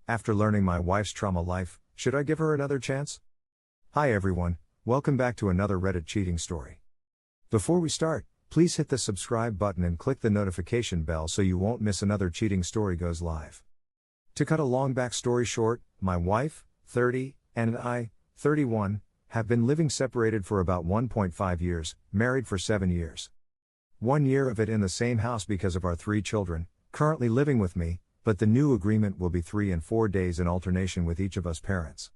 After learning my wife's trauma life, should I give her another chance? Hi everyone, welcome back to another Reddit cheating story. Before we start, please hit the subscribe button and click the notification bell so you won't miss another cheating story goes live. To cut a long backstory short, my wife, 30, and I, 31, have been living separated for about 1.5 years, married for 7 years. 1 year of it in the same house because of our 3 children, currently living with me, but the new agreement will be 3 and 4 days in alternation with each of us parents.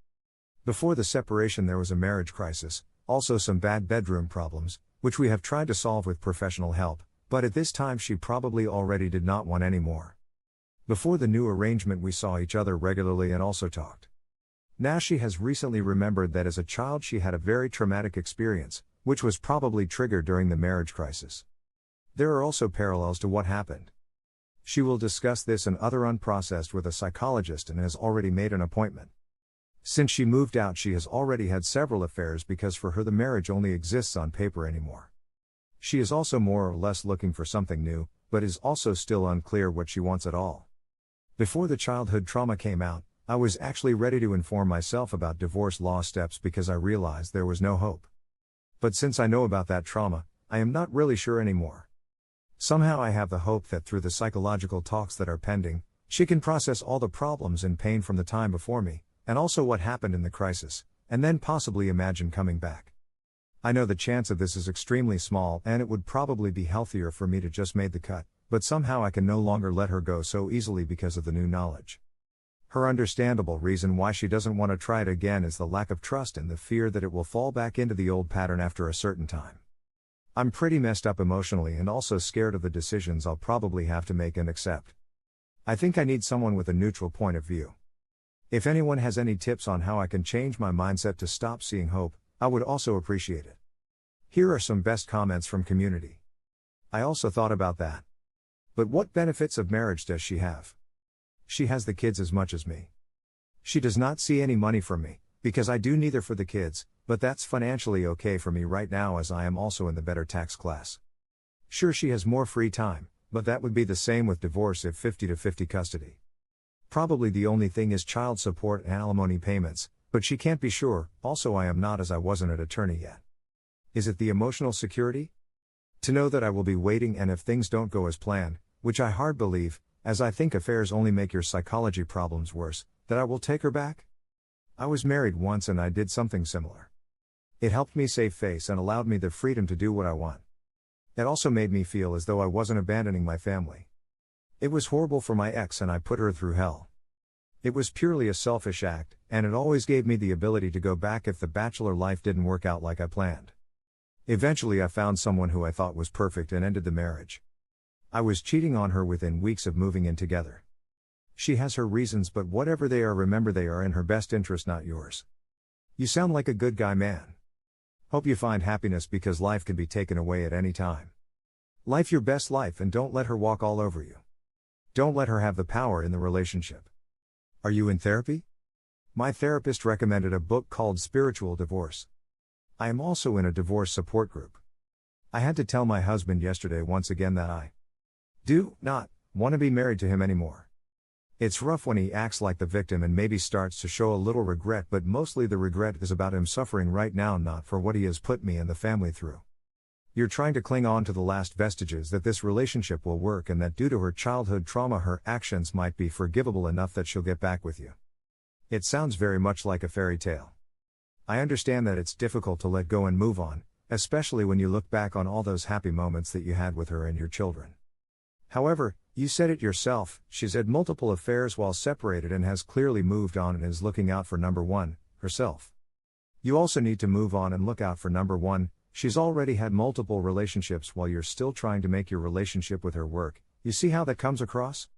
Before the separation there was a marriage crisis, also some bad bedroom problems, which we have tried to solve with professional help, but at this time she probably already did not want any more. Before the new arrangement we saw each other regularly and also talked. Now she has recently remembered that as a child she had a very traumatic experience, which was probably triggered during the marriage crisis. There are also parallels to what happened. She will discuss this and other unprocessed with a psychologist and has already made an appointment. Since she moved out she has already had several affairs because for her the marriage only exists on paper anymore. She is also more or less looking for something new, but is also still unclear what she wants at all. Before the childhood trauma came out, I was actually ready to inform myself about divorce law steps because I realized there was no hope. But since I know about that trauma, I am not really sure anymore. Somehow I have the hope that through the psychological talks that are pending, she can process all the problems and pain from the time before me, and also what happened in the crisis, and then possibly imagine coming back. I know the chance of this is extremely small and it would probably be healthier for me to just made the cut, but somehow I can no longer let her go so easily because of the new knowledge. Her understandable reason why she doesn't want to try it again is the lack of trust and the fear that it will fall back into the old pattern after a certain time. I'm pretty messed up emotionally and also scared of the decisions I'll probably have to make and accept. I think I need someone with a neutral point of view. If anyone has any tips on how I can change my mindset to stop seeing hope, I would also appreciate it. Here are some best comments from community. I also thought about that. But what benefits of marriage does she have? She has the kids as much as me. She does not see any money from me, because I do neither for the kids, but that's financially okay for me right now as I am also in the better tax class. Sure, she has more free time, but that would be the same with divorce if 50-50 custody. Probably the only thing is child support and alimony payments, but she can't be sure, also I am not as I wasn't an attorney yet. Is it the emotional security? To know that I will be waiting and if things don't go as planned, which I hard believe, as I think affairs only make your psychology problems worse, that I will take her back? I was married once and I did something similar. It helped me save face and allowed me the freedom to do what I want. It also made me feel as though I wasn't abandoning my family. It was horrible for my ex and I put her through hell. It was purely a selfish act, and it always gave me the ability to go back if the bachelor life didn't work out like I planned. Eventually I found someone who I thought was perfect and ended the marriage. I was cheating on her within weeks of moving in together. She has her reasons, but whatever they are, remember they are in her best interest, not yours. You sound like a good guy, man. Hope you find happiness because life can be taken away at any time. Life your best life and don't let her walk all over you. Don't let her have the power in the relationship. Are you in therapy? My therapist recommended a book called Spiritual Divorce. I am also in a divorce support group. I had to tell my husband yesterday once again that I do not want to be married to him anymore. It's rough when he acts like the victim and maybe starts to show a little regret, but mostly the regret is about him suffering right now, not for what he has put me and the family through. You're trying to cling on to the last vestiges that this relationship will work and that due to her childhood trauma her actions might be forgivable enough that she'll get back with you. It sounds very much like a fairy tale. I understand that it's difficult to let go and move on, especially when you look back on all those happy moments that you had with her and your children. However, you said it yourself, she's had multiple affairs while separated and has clearly moved on and is looking out for number one, herself. You also need to move on and look out for number one, she's already had multiple relationships while you're still trying to make your relationship with her work. You see how that comes across?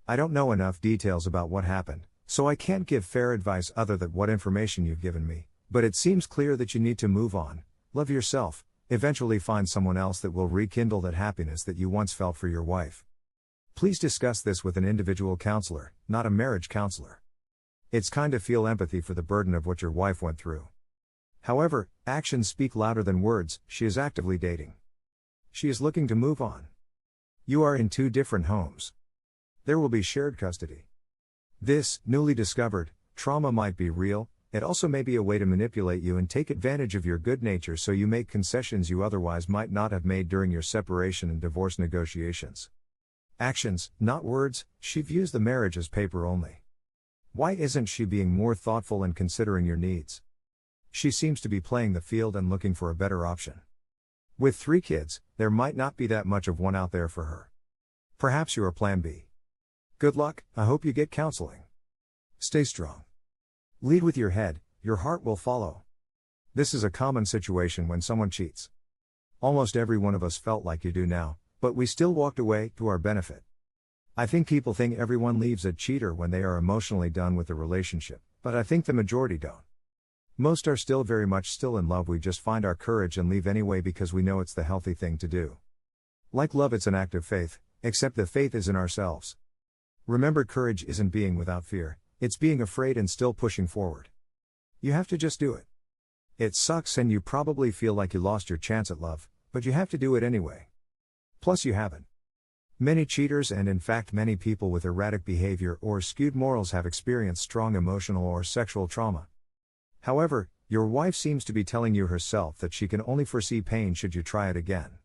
I don't know enough details about what happened, so I can't give fair advice other than what information you've given me, but it seems clear that you need to move on, love yourself, eventually find someone else that will rekindle that happiness that you once felt for your wife. Please discuss this with an individual counselor, not a marriage counselor. It's kind to feel empathy for the burden of what your wife went through. However, actions speak louder than words. She is actively dating. She is looking to move on. You are in two different homes. There will be shared custody. This, newly discovered, trauma might be real. It also may be a way to manipulate you and take advantage of your good nature so you make concessions you otherwise might not have made during your separation and divorce negotiations. Actions, not words. She views the marriage as paper only. Why isn't she being more thoughtful and considering your needs? She seems to be playing the field and looking for a better option. With 3 kids, there might not be that much of one out there for her. Perhaps you're a plan B. Good luck, I hope you get counseling. Stay strong. Lead with your head, your heart will follow. This is a common situation when someone cheats. Almost every one of us felt like you do now, but we still walked away, to our benefit. I think people think everyone leaves a cheater when they are emotionally done with the relationship, but I think the majority don't. Most are still very much still in love. We just find our courage and leave anyway because we know it's the healthy thing to do. Like love, it's an act of faith, except the faith is in ourselves. Remember, courage isn't being without fear, it's being afraid and still pushing forward. You have to just do it. It sucks and you probably feel like you lost your chance at love, but you have to do it anyway. Plus you haven't. Many cheaters and in fact many people with erratic behavior or skewed morals have experienced strong emotional or sexual trauma. However, your wife seems to be telling you herself that she can only foresee pain should you try it again.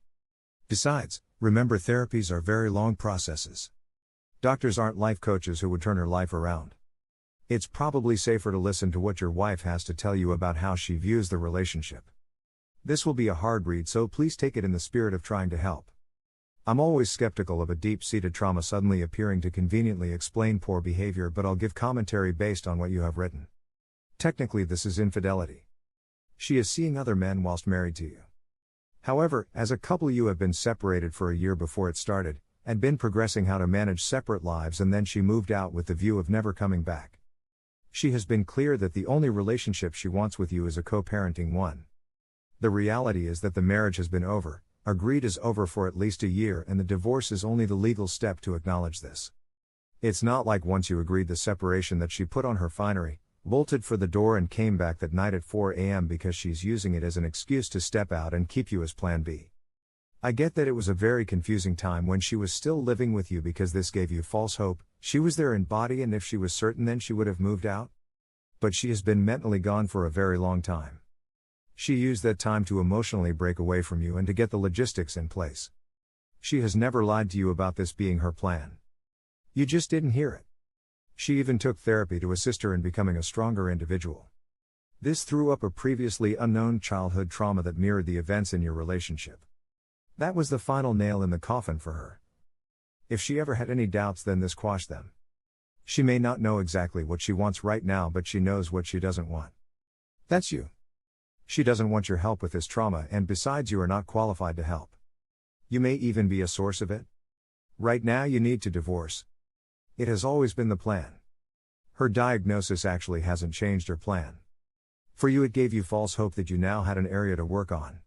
Besides, remember, therapies are very long processes. Doctors aren't life coaches who would turn her life around. It's probably safer to listen to what your wife has to tell you about how she views the relationship. This will be a hard read, so please take it in the spirit of trying to help. I'm always skeptical of a deep-seated trauma suddenly appearing to conveniently explain poor behavior, but I'll give commentary based on what you have written. Technically, this is infidelity. She is seeing other men whilst married to you. However, as a couple you have been separated for a year before it started, and been progressing how to manage separate lives, and then she moved out with the view of never coming back. She has been clear that the only relationship she wants with you is a co-parenting one. The reality is that the marriage has been over, agreed is over for at least a year, and the divorce is only the legal step to acknowledge this. It's not like once you agreed the separation that she put on her finery, bolted for the door and came back that night at 4 a.m. because she's using it as an excuse to step out and keep you as plan B. I get that it was a very confusing time when she was still living with you because this gave you false hope. She was there in body, and if she was certain then she would have moved out. But she has been mentally gone for a very long time. She used that time to emotionally break away from you and to get the logistics in place. She has never lied to you about this being her plan. You just didn't hear it. She even took therapy to assist her in becoming a stronger individual. This threw up a previously unknown childhood trauma that mirrored the events in your relationship. That was the final nail in the coffin for her. If she ever had any doubts, then this quashed them. She may not know exactly what she wants right now, but she knows what she doesn't want. That's you. She doesn't want your help with this trauma, and besides, you are not qualified to help. You may even be a source of it. Right now you need to divorce. It has always been the plan. Her diagnosis actually hasn't changed her plan. For you, it gave you false hope that you now had an area to work on.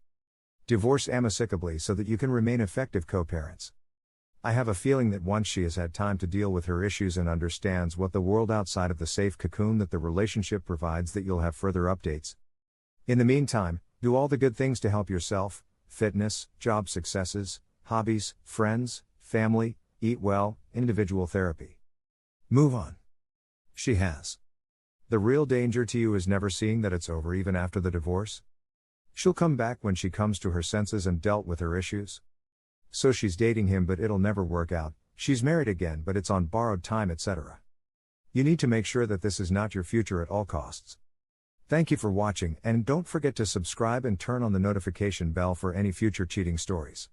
Divorce amicably so that you can remain effective co-parents. I have a feeling that once she has had time to deal with her issues and understands what the world outside of the safe cocoon that the relationship provides, that you'll have further updates. In the meantime, do all the good things to help yourself: fitness, job successes, hobbies, friends, family, eat well, individual therapy. Move on. She has. The real danger to you is never seeing that it's over even after the divorce. She'll come back when she comes to her senses and dealt with her issues. So she's dating him, but it'll never work out. She's married again, but it's on borrowed time, etc. You need to make sure that this is not your future at all costs. Thank you for watching, and don't forget to subscribe and turn on the notification bell for any future cheating stories.